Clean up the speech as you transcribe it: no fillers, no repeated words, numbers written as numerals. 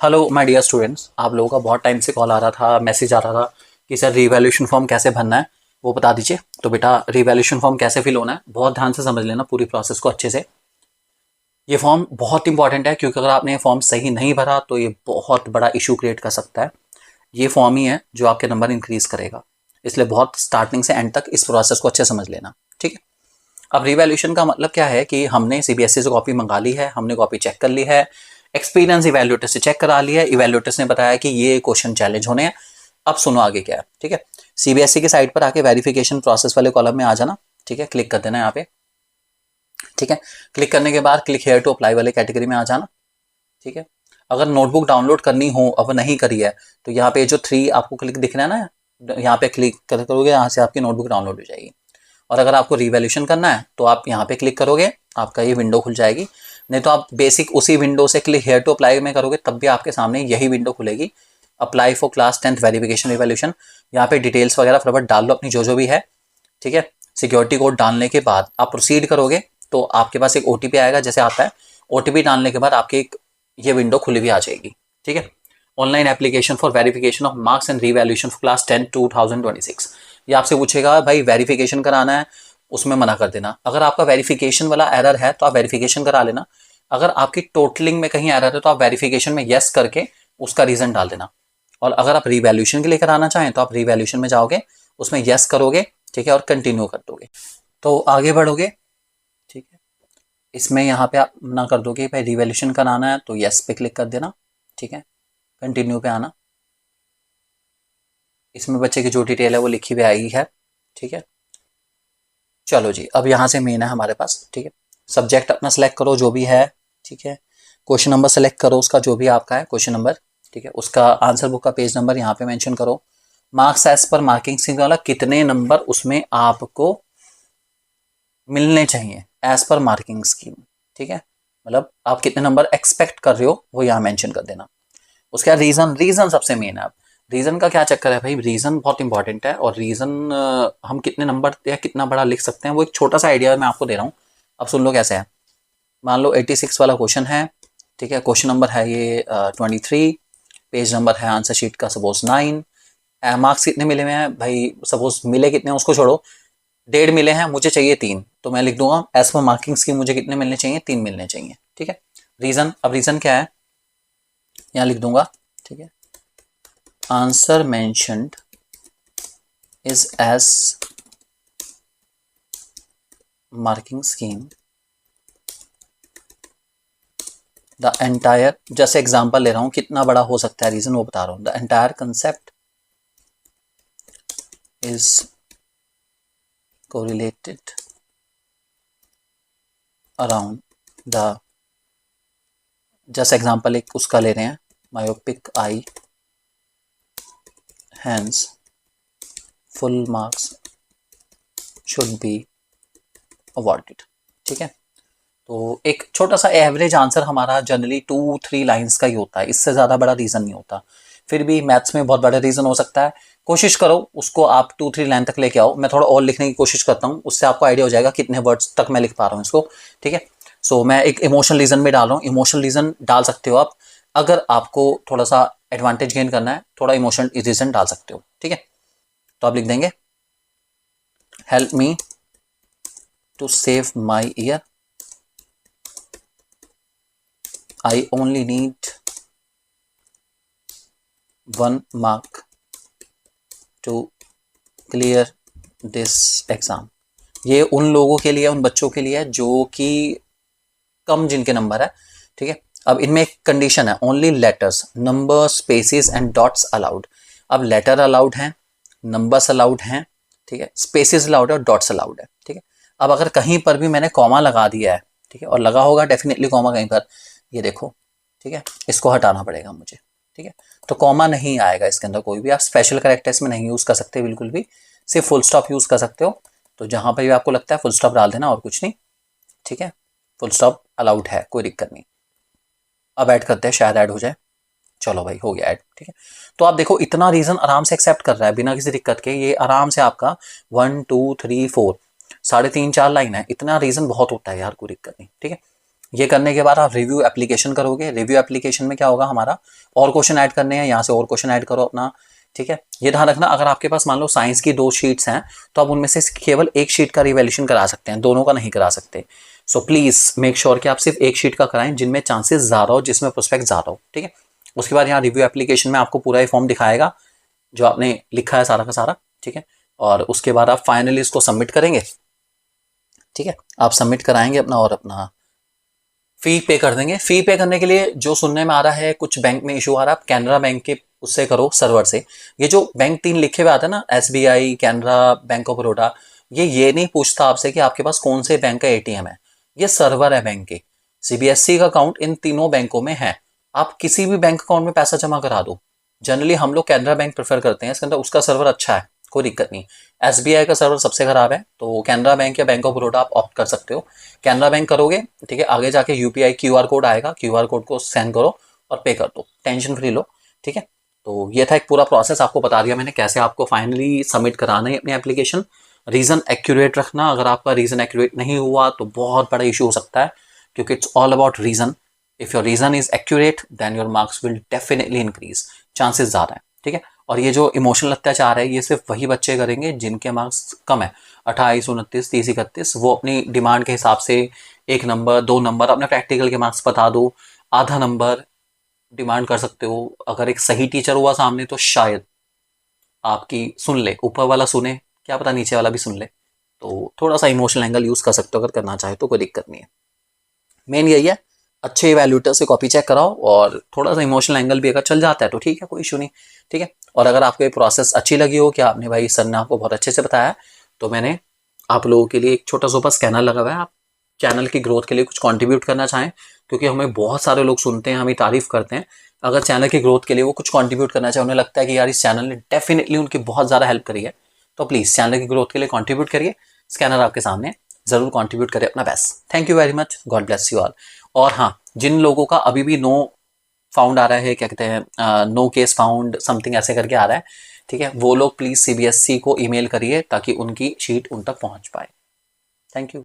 Hello my dear students, आप लोगों का बहुत टाइम से कॉल आ रहा था, मैसेज आ रहा था कि सर रीवैल्यूएशन फॉर्म कैसे भरना है वो बता दीजिए। तो बेटा रीवैल्यूएशन फॉर्म कैसे फिल होना है बहुत ध्यान से समझ लेना पूरी प्रोसेस को अच्छे से। ये फॉर्म बहुत इंपॉर्टेंट है क्योंकि अगर आपने ये फॉर्म सही नहीं भरा तो ये बहुत बड़ा इशू क्रिएट कर सकता है। ये फॉर्म ही है जो आपके नंबर इंक्रीज करेगा, इसलिए बहुत स्टार्टिंग से एंड तक इस प्रोसेस को अच्छे समझ लेना। ठीक है, अब रिवैल्यूएशन का मतलब क्या है कि हमने सीबीएसई से कॉपी मंगा ली है, हमने कॉपी चेक कर ली है, एक्सपीरियंस इवैल्यूएटर से चेक करा लिया है, इवैल्यूएटर्स ने बताया कि ये क्वेश्चन चैलेंज होने हैं। अब सुनो आगे क्या है। ठीक है, सीबीएसई की साइट पर आके वेरिफिकेशन प्रोसेस वाले कॉलम में आ जाना। ठीक है, क्लिक कर देना यहाँ पे। ठीक है, क्लिक करने के बाद क्लिक हेयर टू अप्लाई वाले कैटेगरी में आ जाना। ठीक है, अगर नोटबुक डाउनलोड करनी हो अब नहीं करी है तो यहाँ पे जो 3 आपको क्लिक दिख रहा है ना, यहाँ पे क्लिक करोगे, यहाँ से आपकी नोटबुक डाउनलोड हो जाएगी। और अगर आपको रिवैल्यूएशन करना है तो आप यहाँ पे क्लिक करोगे, आपका ये विंडो खुल जाएगी। नहीं तो आप बेसिक उसी विंडो से क्लिक हेयर टू अप्लाई में करोगे तब भी आपके सामने यही विंडो खुलेगी। Apply for class 10th verification revaluation, यहाँ पे डिटेल्स वगैरह फटाफट डाल लो अपनी जो भी है। ठीक है, सिक्योरिटी कोड डालने के बाद आप प्रोसीड करोगे तो आपके पास एक ओटीपी आएगा, जैसे आता है ओटीपी डालने के बाद आपकी एक ये विंडो खुली हुई आ जाएगी। ठीक है, online application for verification of marks and revaluation for class 10 2026। ये आपसे पूछेगा भाई वेरिफिकेशन कराना है, उसमें मना कर देना। अगर आपका वेरिफिकेशन वाला एरर है तो आप वेरिफिकेशन करा लेना। अगर आपकी टोटलिंग में कहीं एरर है तो आप वेरिफिकेशन में यस करके उसका रीजन डाल देना। और अगर आप रिवैल्यूएशन के लिए कराना चाहें तो आप रिवैल्यूएशन में जाओगे, उसमें यस करोगे। ठीक है, और कंटिन्यू कर दोगे तो आगे बढ़ोगे। ठीक है, इसमें यहाँ पे आप ना कर दोगे भाई रिवैल्यूएशन कराना है तो यस पे क्लिक कर देना। ठीक है, कंटिन्यू पे आना। इसमें बच्चे की जो डिटेल है वो लिखी हुई आई है। ठीक है, चलो जी, अब यहाँ से मेन है हमारे पास। ठीक है, सब्जेक्ट अपना सेलेक्ट करो जो भी है। ठीक है, क्वेश्चन नंबर सेलेक्ट करो उसका जो भी आपका है क्वेश्चन नंबर। ठीक है, उसका आंसर बुक का पेज नंबर यहाँ पे मेंशन करो। Marks as per marking scheme वाला कितने नंबर उसमें आपको मिलने चाहिए एज पर मार्किंग स्कीम। ठीक है, मतलब आप कितने नंबर एक्सपेक्ट कर रहे हो वो यहाँ मेंशन कर देना। उसका रीजन सबसे मेन है। आप रीजन का क्या चक्कर है भाई, रीजन बहुत इंपॉर्टेंट है। और रीजन हम कितने नंबर या कितना बड़ा लिख सकते हैं वो एक छोटा सा आइडिया मैं आपको दे रहा हूँ। अब सुन लो कैसे है। मान लो 86 वाला क्वेश्चन है। ठीक है, क्वेश्चन नंबर है ये 23, पेज नंबर है आंसर शीट का सपोज 9। मार्क्स कितने मिले हुए हैं भाई, सपोज मिले कितने हैं उसको छोड़ो, 1.5 मिले हैं, मुझे चाहिए 3, तो मैं लिख दूंगा एज पर मार्किंग स्कीम मुझे कितने मिलने चाहिए, 3 मिलने चाहिए। ठीक है, रीजन, अब रीजन क्या है यहाँ लिख दूंगा। ठीक है, answer mentioned is as marking scheme the entire, जैसे एग्जांपल ले रहा हूं कितना बड़ा हो सकता है रीजन वो बता रहा हूं। The entire concept is correlated around the, जैसे एग्जांपल एक उसका ले रहे हैं, myopic eye, hence full marks should be awarded। ठीक है, तो एक छोटा सा एवरेज आंसर हमारा जनरली 2-3 लाइंस का ही होता है, इससे ज़्यादा बड़ा रीज़न नहीं होता। फिर भी मैथ्स में बहुत बड़ा रीज़न हो सकता है, कोशिश करो उसको आप 2-3 लाइन तक लेके आओ। मैं थोड़ा और लिखने की कोशिश करता हूँ, उससे आपको आइडिया हो जाएगा कितने वर्ड्स तक मैं लिख पा रहा हूँ इसको। ठीक है, सो मैं एक इमोशनल रीज़न में डाल रहा हूँ। इमोशनल रीज़न डाल सकते हो आप, अगर आपको थोड़ा सा एडवांटेज गेन करना है थोड़ा इमोशनल रीज़न डाल सकते हो। ठीक है, तो आप लिख देंगे help me to save my year, I only need 1 mark to clear this exam. ये उन लोगों के लिए, उन बच्चों के लिए जो कि कम जिनके नंबर है। ठीक है, अब इनमें एक कंडीशन है, only letters, number, spaces and dots allowed. अब लेटर अलाउड हैं, नंबर्स अलाउड हैं। ठीक है, स्पेसिस अलाउड है और डॉट्स अलाउड है। ठीक है, अब अगर कहीं पर भी मैंने कॉमा लगा दिया है, ठीक है, और लगा होगा डेफिनेटली कॉमा कहीं पर, ये देखो। ठीक है, इसको हटाना पड़ेगा मुझे। ठीक है, तो कॉमा नहीं आएगा इसके अंदर कोई भी, आप स्पेशल कैरेक्टर्स में नहीं यूज़ कर सकते बिल्कुल भी, सिर्फ फुल स्टॉप यूज़ कर सकते हो। तो जहाँ पर भी आपको लगता है फुल स्टॉप डाल देना और कुछ नहीं। ठीक है, फुल स्टॉप अलाउड है, कोई दिक्कत नहीं। अब ऐड करते हैं, शायद ऐड हो जाए। चलो भाई हो गया ऐड। ठीक है, तो आप देखो इतना रीजन आराम से एक्सेप्ट कर रहा है बिना किसी दिक्कत के, ये आराम से आपका 1 2 3 4 3.5 4 लाइन है, इतना रीजन बहुत होता है यार, कोई दिक्कत नहीं। ठीक है, ये करने के बाद आप रिव्यू एप्लीकेशन करोगे। रिव्यू एप्लीकेशन में क्या होगा, हमारा और क्वेश्चन ऐड करने हैं, यहाँ से और क्वेश्चन ऐड करो अपना, ठीक है। ये ध्यान रखना, अगर आपके पास मान लो साइंस की 2 शीट्स हैं तो आप उनमें से केवल 1 शीट का रिवैल्यूएशन करा सकते हैं, दोनों का नहीं करा सकते। सो प्लीज मेक श्योर कि आप सिर्फ 1 शीट का कराएं जिनमें चांसेस ज़्यादा हो, जिसमें प्रोस्पेक्ट ज़्यादा हो, ठीक है। उसके बाद यहाँ रिव्यू एप्लीकेशन में आपको पूरा ही फॉर्म दिखाएगा जो आपने लिखा है सारा का सारा, ठीक है। और उसके बाद आप फाइनली इसको सबमिट करेंगे, ठीक है। आप सबमिट कराएंगे अपना और अपना फी पे कर देंगे। फी पे करने के लिए जो सुनने में आ रहा है कुछ बैंक में इशू आ रहा है, आप कैनरा बैंक के उससे करो, सर्वर से। ये जो बैंक 3 लिखे हुए आते हैं ना, SBI, Canara, bank of Baroda, ये नहीं पूछता आपसे कि आपके पास कौन से बैंक का ATM है, ये सर्वर है बैंक के। CBSE का अकाउंट इन तीनों बैंकों में है, आप किसी भी बैंक अकाउंट में पैसा जमा करा दो। जनरली हम लोग कैनरा बैंक प्रेफर करते हैं, इसके अंदर उसका सर्वर अच्छा है, कोई दिक्कत नहीं। SBI का सर्वर सबसे खराब है, तो कैनरा बैंक या बैंक ऑफ बड़ौदा आप ऑप्ट कर सकते हो। कैनरा बैंक करोगे, ठीक है, आगे जाके UPI QR कोड आएगा, QR कोड को स्कैन करो और पे कर दो, टेंशन फ्री लो, ठीक है। तो ये था एक पूरा प्रोसेस, आपको बता दिया मैंने कैसे आपको फाइनली सबमिट कराना है अपनी एप्लीकेशन। रीज़न एक्यूरेट रखना, अगर आपका रीज़न एक्यूरेट नहीं हुआ तो बहुत बड़ा इशू हो सकता है, क्योंकि it's all about reason. If your reason is accurate then your marks will definitely increase, chances ज़्यादा है, ठीक है। और ये जो इमोशनल अत्याचार है ये सिर्फ वही बच्चे करेंगे जिनके मार्क्स कम है, 28, 29, 30, 31। वो अपनी डिमांड के हिसाब से 1 नंबर 2 नंबर अपने प्रैक्टिकल के मार्क्स बता दो, आधा नंबर डिमांड कर सकते हो। अगर एक सही टीचर हुआ सामने तो शायद आपकी सुन ले, ऊपर वाला सुने, क्या पता नीचे वाला भी सुन ले। तो थोड़ा सा इमोशनल एंगल यूज़ कर सकते हो, अगर करना चाहे तो कोई दिक्कत नहीं है। मेन यही है, अच्छे इवैल्यूएटर से कॉपी चेक कराओ, और थोड़ा सा इमोशनल एंगल भी अगर चल जाता है तो ठीक है, कोई इशू नहीं, ठीक है। और अगर आपको ये प्रोसेस अच्छी लगी हो कि आपने भाई सर ने आपको बहुत अच्छे से बताया, तो मैंने आप लोगों के लिए एक छोटा सा स्कैनर लगा हुआ है। आप चैनल की ग्रोथ के लिए कुछ कंट्रीब्यूट करना चाहें, क्योंकि हमें बहुत सारे लोग सुनते हैं, हमें तारीफ करते हैं, अगर चैनल की ग्रोथ के लिए वो कुछ कंट्रीब्यूट करना चाहे, उन्हें लगता है कि यार इस चैनल ने डेफिनेटली उनकी बहुत ज़्यादा हेल्प करी है, तो प्लीज़ चैनल की ग्रोथ के लिए कंट्रीब्यूट करिए। स्कैनर आपके सामने, ज़रूर कंट्रीब्यूट करें अपना best. Thank you very much, God bless you all. और हाँ, जिन लोगों का अभी भी नो फाउंड आ रहा है, क्या कहते हैं, नो केस फाउंड समथिंग ऐसे करके आ रहा है, ठीक है, वो लोग प्लीज़ CBSE को ईमेल करिए ताकि उनकी शीट उन तक पहुंच पाए। Thank you.